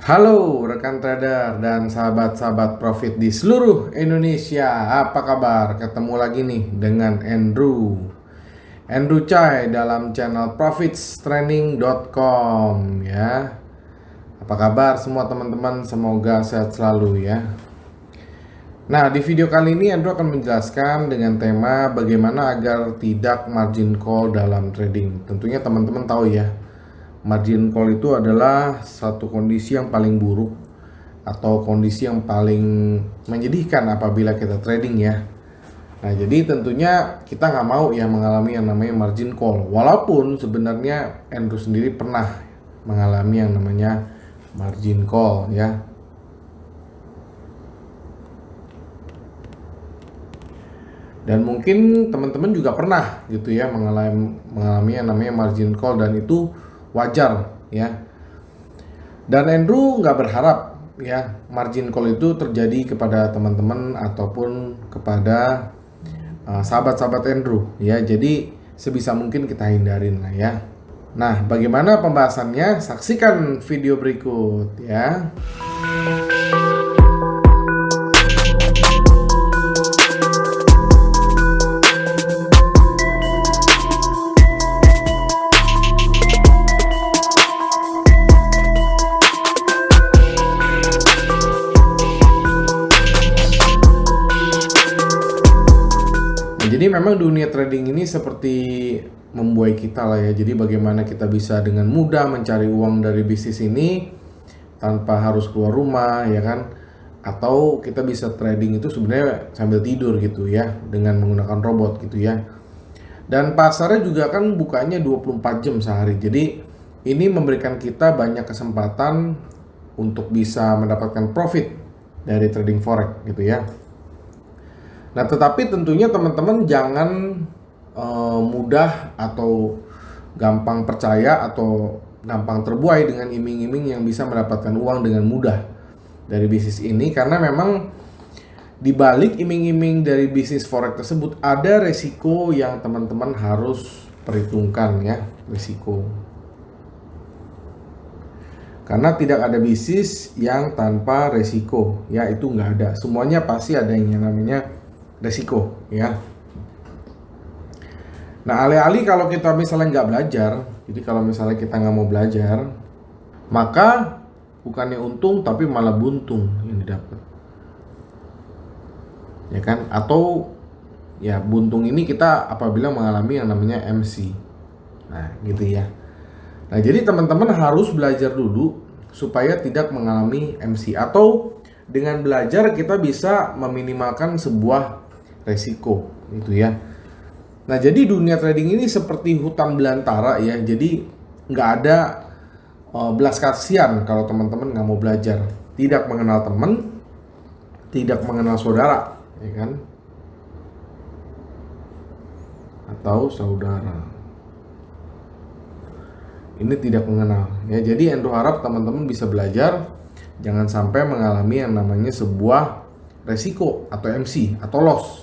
Halo rekan trader dan sahabat-sahabat profit di seluruh Indonesia. Apa kabar? Ketemu lagi nih dengan Andrew Chai dalam channel profitstraining.com ya. Apa kabar semua teman-teman? Semoga sehat selalu ya. Nah, di video kali ini Andrew akan menjelaskan dengan tema bagaimana agar tidak margin call dalam trading. Tentunya teman-teman tahu ya, margin call itu adalah satu kondisi yang paling buruk atau kondisi yang paling menyedihkan apabila kita trading ya. Nah, jadi tentunya kita nggak mau ya mengalami yang namanya margin call. Walaupun sebenarnya Andrew sendiri pernah mengalami yang namanya margin call ya. Dan mungkin teman-teman juga pernah gitu ya mengalami yang namanya margin call, dan itu wajar ya. Dan Andrew nggak berharap ya margin call itu terjadi kepada teman-teman ataupun kepada sahabat-sahabat Andrew ya. Jadi sebisa mungkin kita hindarin lah ya. Nah, bagaimana pembahasannya? Saksikan video berikut ya. Jadi memang dunia trading ini seperti membuai kita lah ya. Jadi bagaimana kita bisa dengan mudah mencari uang dari bisnis ini tanpa harus keluar rumah ya kan. Atau kita bisa trading itu sebenarnya sambil tidur gitu ya, dengan menggunakan robot gitu ya. Dan pasarnya juga kan bukanya 24 jam sehari. Jadi ini memberikan kita banyak kesempatan untuk bisa mendapatkan profit dari trading forex gitu ya. Nah, tetapi tentunya teman-teman jangan mudah atau gampang percaya atau gampang terbuai dengan iming-iming yang bisa mendapatkan uang dengan mudah dari bisnis ini, karena memang di balik iming-iming dari bisnis forex tersebut ada resiko yang teman-teman harus perhitungkan ya, resiko. Karena tidak ada bisnis yang tanpa resiko ya, itu nggak ada. Semuanya pasti ada yang namanya resiko ya. Nah, alih-alih kalau kita misalnya nggak belajar, jadi kalau misalnya kita nggak mau belajar, maka bukannya untung tapi malah buntung yang didapat ya kan. Atau ya buntung ini kita apabila mengalami yang namanya MC. Nah gitu ya. Nah, jadi teman-teman harus belajar dulu supaya tidak mengalami MC, atau dengan belajar kita bisa meminimalkan sebuah resiko gitu ya. Nah, jadi dunia trading ini seperti hutan belantara ya. Jadi nggak ada belas kasihan kalau teman-teman nggak mau belajar. Tidak mengenal teman, tidak mengenal saudara ya kan, atau saudara ini tidak mengenal ya. Jadi Andrew harap teman-teman bisa belajar, jangan sampai mengalami yang namanya sebuah resiko atau MC atau loss.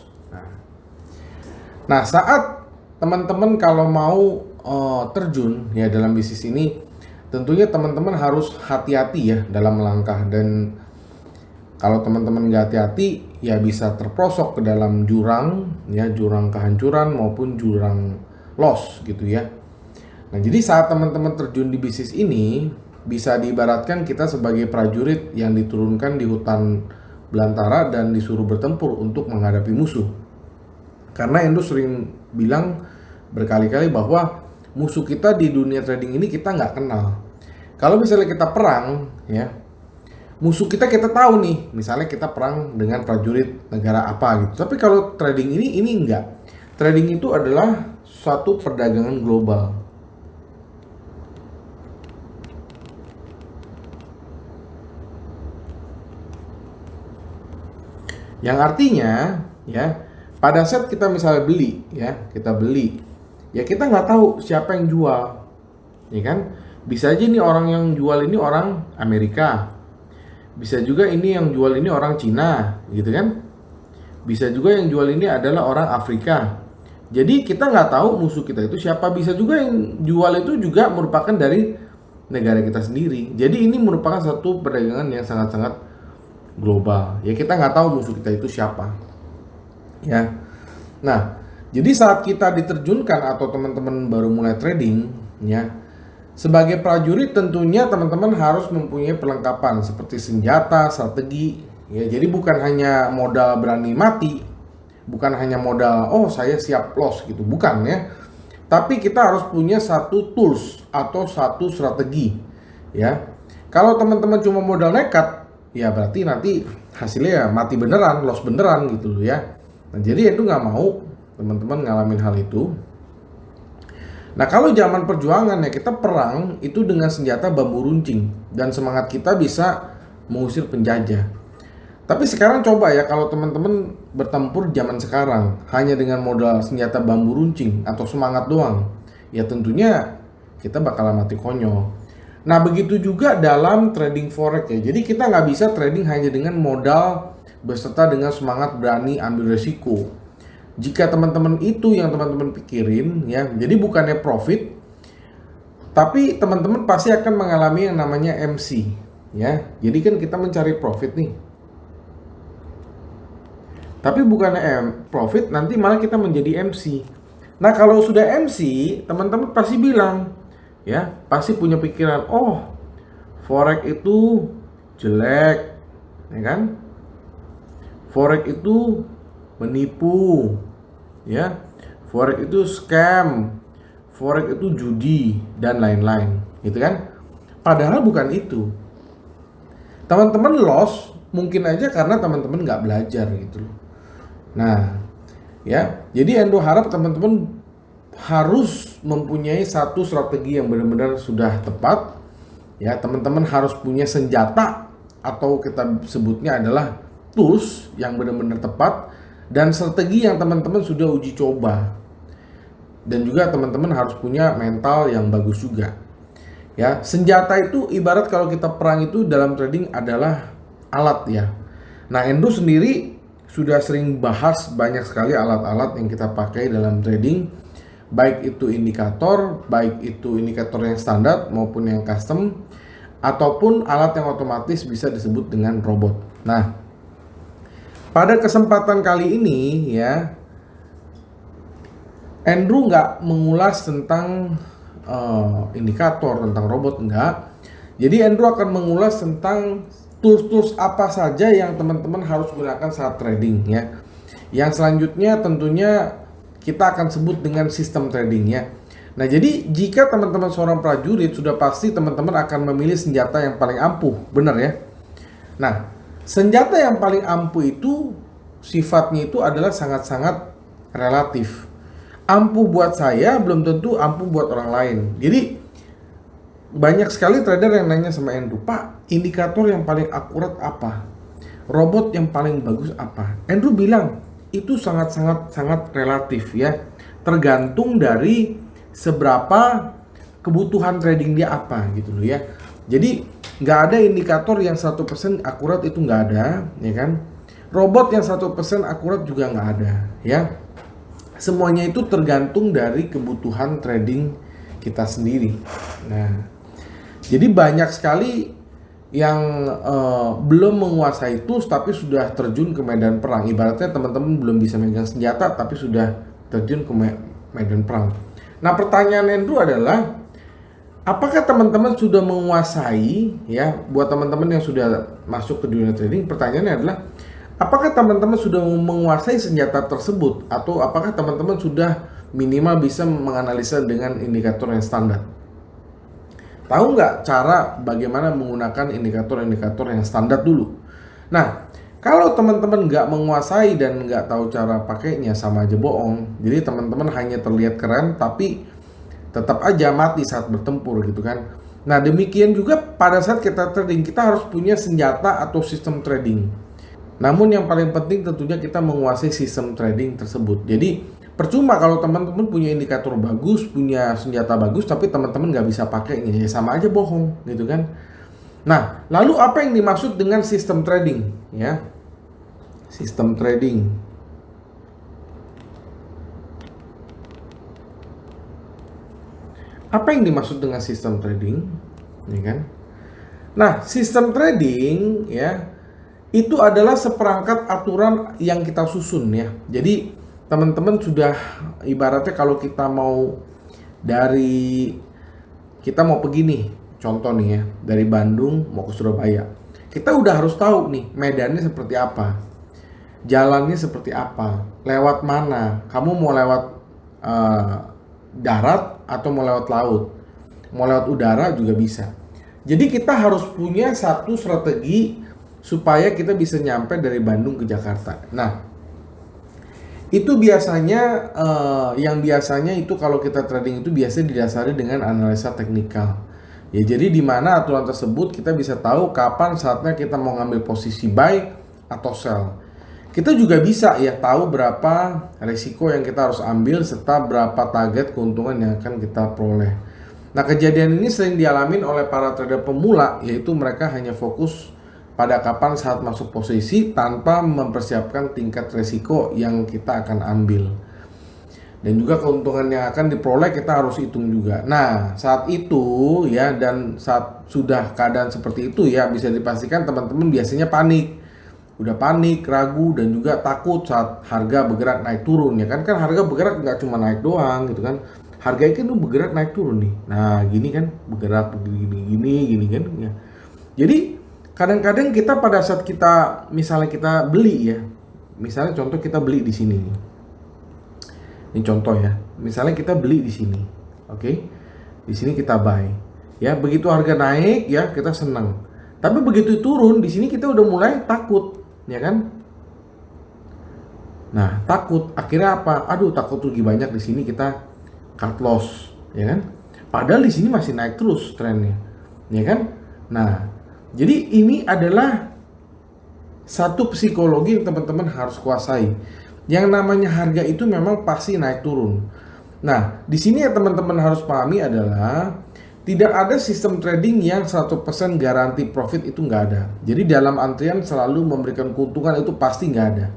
Nah, saat teman-teman kalau mau terjun ya dalam bisnis ini, tentunya teman-teman harus hati-hati ya dalam melangkah. Dan kalau teman-teman nggak hati-hati ya bisa terprosok ke dalam jurang ya, jurang kehancuran maupun jurang loss gitu ya. Nah, jadi saat teman-teman terjun di bisnis ini, bisa diibaratkan kita sebagai prajurit yang diturunkan di hutan belantara dan disuruh bertempur untuk menghadapi musuh. Karena Andrew sering bilang berkali-kali bahwa musuh kita di dunia trading ini kita nggak kenal. Kalau misalnya kita perang ya, musuh kita tahu nih, misalnya kita perang dengan prajurit negara apa gitu. Tapi kalau trading ini enggak. Trading itu adalah suatu perdagangan global. Yang artinya ya, pada saat kita misalnya beli ya, kita nggak tahu siapa yang jual ya kan. Bisa aja nih orang yang jual ini orang Amerika, bisa juga ini yang jual ini orang Cina gitu kan, bisa juga yang jual ini adalah orang Afrika. Jadi kita nggak tahu musuh kita itu siapa. Bisa juga yang jual itu juga merupakan dari negara kita sendiri. Jadi ini merupakan satu perdagangan yang sangat-sangat global. Ya kita nggak tahu musuh kita itu siapa. Ya. Nah, jadi saat kita diterjunkan atau teman-teman baru mulai trading, ya, sebagai prajurit tentunya teman-teman harus mempunyai perlengkapan seperti senjata, strategi. Ya, jadi bukan hanya modal berani mati, bukan hanya modal saya siap loss gitu, bukan ya. Tapi kita harus punya satu tools atau satu strategi, ya. Kalau teman-teman cuma modal nekat, ya berarti nanti hasilnya ya mati beneran, loss beneran gitu loh ya. Nah, jadi itu nggak mau teman-teman ngalamin hal itu. Nah, kalau zaman perjuangan ya kita perang itu dengan senjata bambu runcing dan semangat kita bisa mengusir penjajah. Tapi sekarang coba ya kalau teman-teman bertempur zaman sekarang hanya dengan modal senjata bambu runcing atau semangat doang, ya tentunya kita bakalan mati konyol. Nah, begitu juga dalam trading forex ya. Jadi kita nggak bisa trading hanya dengan modal beserta dengan semangat berani ambil resiko. Jika teman-teman itu yang teman-teman pikirin ya, jadi bukannya profit, tapi teman-teman pasti akan mengalami yang namanya MC ya. Jadi kan kita mencari profit nih. Tapi bukannya profit, nanti malah kita menjadi MC. Nah, kalau sudah MC, teman-teman pasti bilang, ya, pasti punya pikiran, forex itu jelek, ya kan? Forex itu menipu, ya. Forex itu scam, forex itu judi dan lain-lain, gitu kan? Padahal bukan itu. Teman-teman loss mungkin aja karena teman-teman nggak belajar gitu loh. Nah, ya, jadi Endo harap teman-teman harus mempunyai satu strategi yang benar-benar sudah tepat. Ya, teman-teman harus punya senjata atau kita sebutnya adalah tools yang benar-benar tepat dan strategi yang teman-teman sudah uji coba. Dan juga teman-teman harus punya mental yang bagus juga. Ya, senjata itu ibarat kalau kita perang itu dalam trading adalah alat ya. Nah, Endo sendiri sudah sering bahas banyak sekali alat-alat yang kita pakai dalam trading, baik itu indikator yang standar maupun yang custom, ataupun alat yang otomatis bisa disebut dengan robot. Nah, pada kesempatan kali ini ya, Andrew nggak mengulas tentang indikator, tentang robot, enggak. Jadi Andrew akan mengulas tentang tools-tools apa saja yang teman-teman harus gunakan saat trading ya. Yang selanjutnya tentunya kita akan sebut dengan sistem trading ya. Nah, jadi jika teman-teman seorang prajurit sudah pasti teman-teman akan memilih senjata yang paling ampuh, benar ya? Nah, senjata yang paling ampuh itu sifatnya itu adalah sangat-sangat relatif. Ampuh buat saya belum tentu ampuh buat orang lain. Jadi banyak sekali trader yang nanya sama Andrew, Pak, indikator yang paling akurat apa? Robot yang paling bagus apa? Andrew bilang, itu sangat relatif ya. Tergantung dari seberapa kebutuhan trading dia apa gitu loh ya. Jadi nggak ada indikator yang 100% akurat, itu nggak ada, ya kan? Robot yang 100% akurat juga nggak ada ya. Semuanya itu tergantung dari kebutuhan trading kita sendiri. Nah, jadi banyak sekali yang belum menguasai tools tapi sudah terjun ke medan perang. Ibaratnya teman-teman belum bisa megang senjata tapi sudah terjun ke medan perang. Nah, pertanyaan Andrew adalah, apakah teman-teman sudah menguasai ya? Buat teman-teman yang sudah masuk ke dunia trading, pertanyaannya adalah, apakah teman-teman sudah menguasai senjata tersebut? Atau apakah teman-teman sudah minimal bisa menganalisa dengan indikator yang standar? Tahu nggak cara bagaimana menggunakan indikator-indikator yang standar dulu? Nah, kalau teman-teman nggak menguasai dan nggak tahu cara pakainya, sama aja bohong. Jadi teman-teman hanya terlihat keren, tapi tetap aja mati saat bertempur gitu kan. Nah, demikian juga pada saat kita trading, kita harus punya senjata atau sistem trading. Namun yang paling penting tentunya kita menguasai sistem trading tersebut. Jadi percuma kalau teman-teman punya indikator bagus, punya senjata bagus, tapi teman-teman nggak bisa pakainya, ya sama aja bohong, gitu kan? Nah, lalu apa yang dimaksud dengan sistem trading? Ya, sistem trading. Apa yang dimaksud dengan sistem trading? ya kan? Nah, sistem trading ya itu adalah seperangkat aturan yang kita susun ya. Jadi teman-teman sudah ibaratnya kalau kita mau kita mau pergi nih, contoh nih ya, dari Bandung mau ke Surabaya. Kita udah harus tahu nih medannya seperti apa, jalannya seperti apa, lewat mana. Kamu mau lewat darat atau mau lewat laut, mau lewat udara juga bisa. Jadi kita harus punya satu strategi supaya kita bisa nyampe dari Bandung ke Jakarta. Nah, itu biasanya yang biasanya itu kalau kita trading itu biasanya didasari dengan analisa teknikal. Ya, jadi di mana aturan tersebut kita bisa tahu kapan saatnya kita mau ngambil posisi buy atau sell. Kita juga bisa ya tahu berapa resiko yang kita harus ambil serta berapa target keuntungan yang akan kita peroleh. Nah, kejadian ini sering dialami oleh para trader pemula, yaitu mereka hanya fokus pada kapan saat masuk posisi tanpa mempersiapkan tingkat resiko yang kita akan ambil. Dan juga keuntungan yang akan diperoleh kita harus hitung juga. Nah, saat itu ya dan saat sudah keadaan seperti itu ya bisa dipastikan teman-teman biasanya panik. Udah panik, ragu dan juga takut saat harga bergerak naik turun ya kan harga bergerak nggak cuma naik doang gitu kan. Harga itu bergerak naik turun nih. Nah, gini kan bergerak gini kan ya. Jadi kadang-kadang kita pada saat kita misalnya kita beli ya. Misalnya contoh kita beli di sini nih. Ini contoh ya. Misalnya kita beli di sini. Oke. Di sini kita buy. Ya, begitu harga naik ya kita senang. Tapi begitu turun di sini kita udah mulai takut, ya kan? Nah, takut. Akhirnya apa? Aduh, takut rugi banyak di sini kita cut loss, ya kan? Padahal di sini masih naik terus trennya, ya kan? Nah, jadi ini adalah satu psikologi yang teman-teman harus kuasai. Yang namanya harga itu memang pasti naik turun. Nah, di sini yang teman-teman harus pahami adalah tidak ada sistem trading yang 100% garansi profit, itu nggak ada. Jadi dalam antrian selalu memberikan keuntungan itu pasti nggak ada.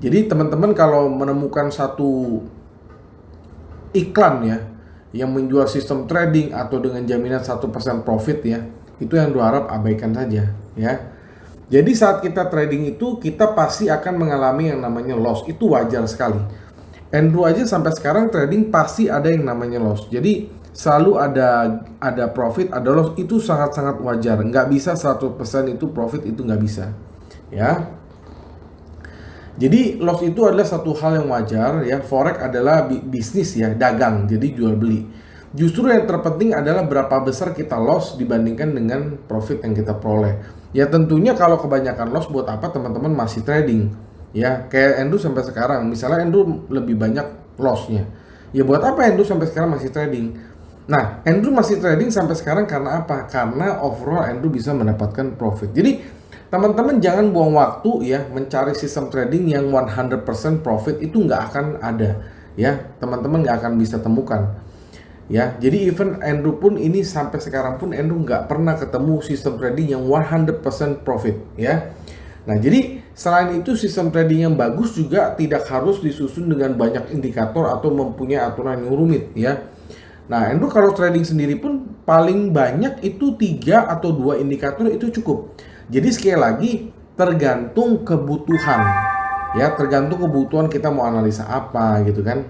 Jadi teman-teman kalau menemukan satu iklan ya yang menjual sistem trading atau dengan jaminan 1% profit ya, itu yang diharap abaikan saja ya. Jadi saat kita trading itu kita pasti akan mengalami yang namanya loss, itu wajar sekali. Andrew aja sampai sekarang trading pasti ada yang namanya loss. Jadi selalu ada profit, ada loss, itu sangat-sangat wajar. Nggak bisa 100% itu profit, itu nggak bisa ya. Jadi loss itu adalah satu hal yang wajar ya. Forex adalah bisnis ya, dagang, jadi jual beli. Justru yang terpenting adalah berapa besar kita loss dibandingkan dengan profit yang kita peroleh. Ya tentunya kalau kebanyakan loss buat apa teman-teman masih trading ya. Kayak Andrew sampai sekarang, misalnya Andrew lebih banyak lossnya, ya buat apa Andrew sampai sekarang masih trading? Nah, Andrew masih trading sampai sekarang karena apa? Karena overall Andrew bisa mendapatkan profit. Jadi teman-teman jangan buang waktu ya mencari sistem trading yang 100% profit, itu nggak akan ada ya. Teman-teman nggak akan bisa temukan ya. Jadi even Andrew pun ini sampai sekarang pun Andrew nggak pernah ketemu sistem trading yang 100% profit ya. Nah, jadi selain itu sistem trading yang bagus juga tidak harus disusun dengan banyak indikator atau mempunyai aturan yang rumit ya. Nah, Andrew kalau trading sendiri pun paling banyak itu 3 atau 2 indikator itu cukup. Jadi sekali lagi tergantung kebutuhan ya, tergantung kebutuhan kita mau analisa apa gitu kan.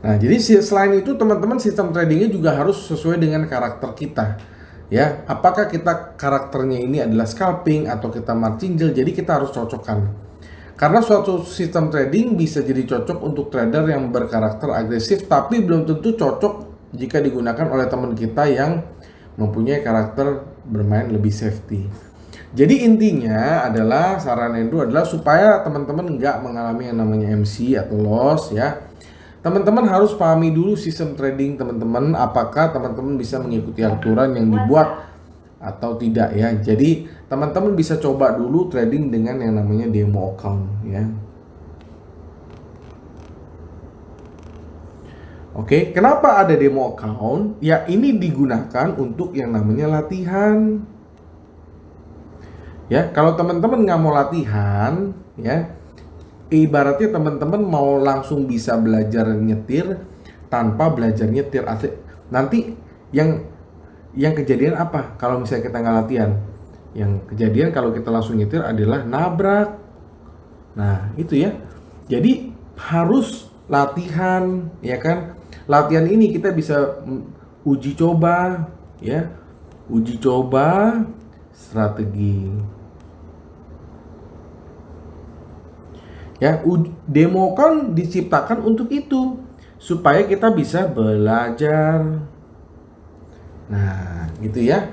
Nah, jadi selain itu teman-teman sistem tradingnya juga harus sesuai dengan karakter kita ya. Apakah kita karakternya ini adalah scalping atau kita martingale, jadi kita harus cocokkan. Karena suatu sistem trading bisa jadi cocok untuk trader yang berkarakter agresif, tapi belum tentu cocok jika digunakan oleh teman kita yang mempunyai karakter bermain lebih safety. Jadi intinya adalah saran Andrew adalah supaya teman-teman nggak mengalami yang namanya MC atau loss ya. Teman-teman harus pahami dulu sistem trading teman-teman, apakah teman-teman bisa mengikuti aturan yang dibuat atau tidak ya. Jadi teman-teman bisa coba dulu trading dengan yang namanya demo account ya. Oke, kenapa ada demo account? Ya ini digunakan untuk yang namanya latihan. Ya, kalau teman-teman nggak mau latihan ya, ibaratnya teman-teman mau langsung bisa belajar nyetir tanpa belajar nyetir. Nanti yang Yang kejadian apa kalau misalnya kita nggak latihan? Yang kejadian kalau kita langsung nyetir adalah nabrak. Nah itu ya, jadi harus latihan, ya kan? Latihan ini kita bisa uji coba, ya, uji coba strategi. Ya, demo kan diciptakan untuk itu, supaya kita bisa belajar. Nah, gitu ya.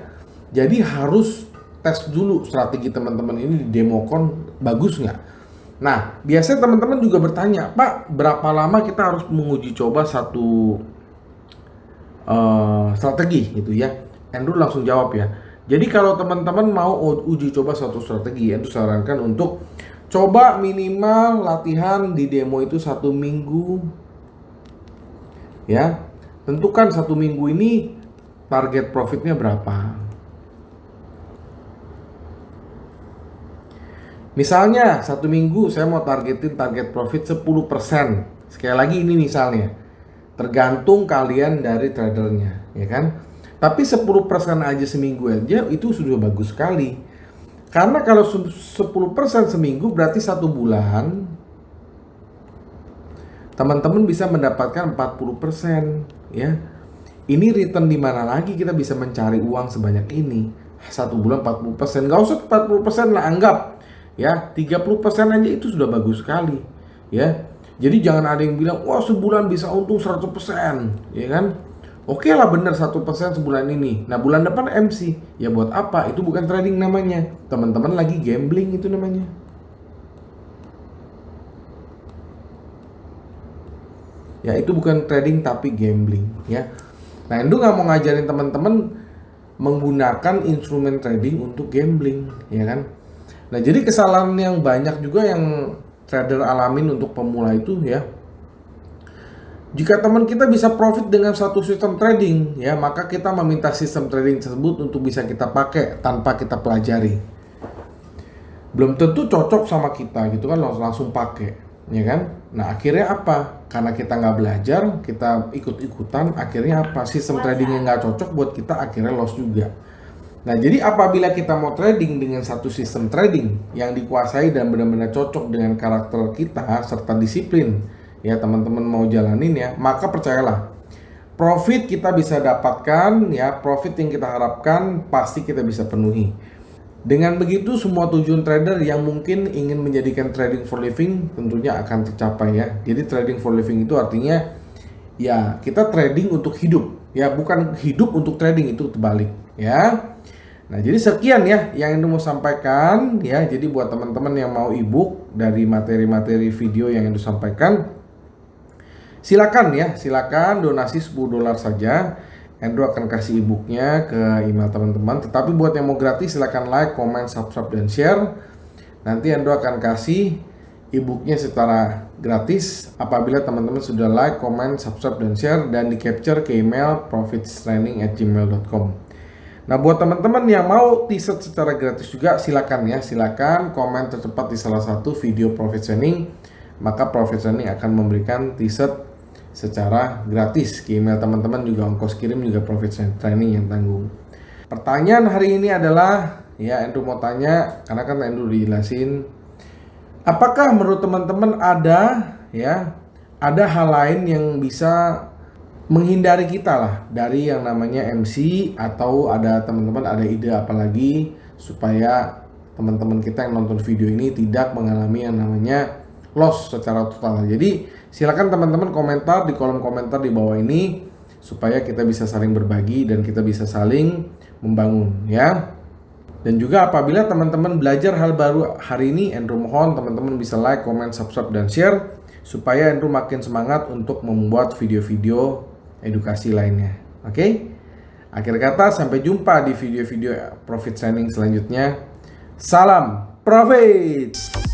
Jadi harus tes dulu strategi teman-teman ini di demokon bagus nggak? Nah, biasanya teman-teman juga bertanya, Pak, berapa lama kita harus menguji coba satu strategi gitu ya? Andrew langsung jawab ya. Jadi kalau teman-teman mau uji coba satu strategi, Andrew sarankan untuk coba minimal latihan di demo itu 1 minggu. Ya, tentukan 1 minggu ini target profitnya berapa. Misalnya 1 minggu saya mau targetin target profit 10%. Sekali lagi ini misalnya. Tergantung kalian dari tradernya, ya kan? Tapi 10% aja seminggu aja itu sudah bagus sekali. Karena kalau 10% seminggu berarti 1 bulan teman-teman bisa mendapatkan 40%, ya. Ini return di mana lagi kita bisa mencari uang sebanyak ini? 1 bulan 40%, nggak usah 40% lah, anggap ya 30% aja itu sudah bagus sekali, ya. Jadi jangan ada yang bilang wah sebulan bisa untung 100%, ya kan? Oke lah, bener 1% sebulan ini. Nah bulan depan MC, ya buat apa? Itu bukan trading namanya, teman-teman lagi gambling itu namanya. Ya itu bukan trading tapi gambling, ya. Nah Endo nggak mau ngajarin teman-teman menggunakan instrumen trading untuk gambling, ya kan? Nah jadi kesalahan yang banyak juga yang trader alamin untuk pemula itu ya, jika teman kita bisa profit dengan satu sistem trading ya, maka kita meminta sistem trading tersebut untuk bisa kita pakai tanpa kita pelajari. Belum tentu cocok sama kita gitu kan, langsung pakai, ya kan? Nah akhirnya apa? Karena kita nggak belajar, kita ikut-ikutan, akhirnya apa? Sistem tradingnya nggak cocok buat kita, akhirnya loss juga. Nah, jadi apabila kita mau trading dengan satu sistem trading yang dikuasai dan benar-benar cocok dengan karakter kita serta disiplin, ya teman-teman mau jalanin ya, maka percayalah, profit kita bisa dapatkan, ya profit yang kita harapkan pasti kita bisa penuhi. Dengan begitu semua tujuan trader yang mungkin ingin menjadikan trading for living tentunya akan tercapai ya. Jadi trading for living itu artinya ya kita trading untuk hidup, ya bukan hidup untuk trading, itu terbalik ya. Nah jadi sekian ya yang Endo mau sampaikan ya. Jadi buat teman-teman yang mau ebook dari materi-materi video yang Endo sampaikan, silakan ya, silakan donasi $10 saja. Endo akan kasih ebooknya ke email teman-teman. Tetapi buat yang mau gratis silakan like, comment, subscribe, dan share. Nanti Endo akan kasih ebooknya secara gratis apabila teman-teman sudah like, comment, subscribe, dan share dan di capture ke email profitstraining@gmail.com. Nah buat teman-teman yang mau t-shirt secara gratis juga silakan ya, silakan komen tercepat di salah satu video Profit Training, maka Profit Training akan memberikan t-shirt secara gratis ke email teman-teman, juga ongkos kirim juga Profit Training yang tanggung. Pertanyaan hari ini adalah ya Endo mau tanya, karena kan Endo dijelasin, apakah menurut teman-teman ada hal lain yang bisa menghindari kita lah dari yang namanya MC, atau ada teman-teman ada ide apalagi supaya teman-teman kita yang nonton video ini tidak mengalami yang namanya loss secara total. Jadi silakan teman-teman komentar di kolom komentar di bawah ini supaya kita bisa saling berbagi dan kita bisa saling membangun ya. Dan juga apabila teman-teman belajar hal baru hari ini, Andrew mohon teman-teman bisa like, comment, subscribe, dan share supaya Andrew makin semangat untuk membuat video-video edukasi lainnya. Oke? Akhir kata, sampai jumpa di video-video Profit Training selanjutnya. Salam Profit!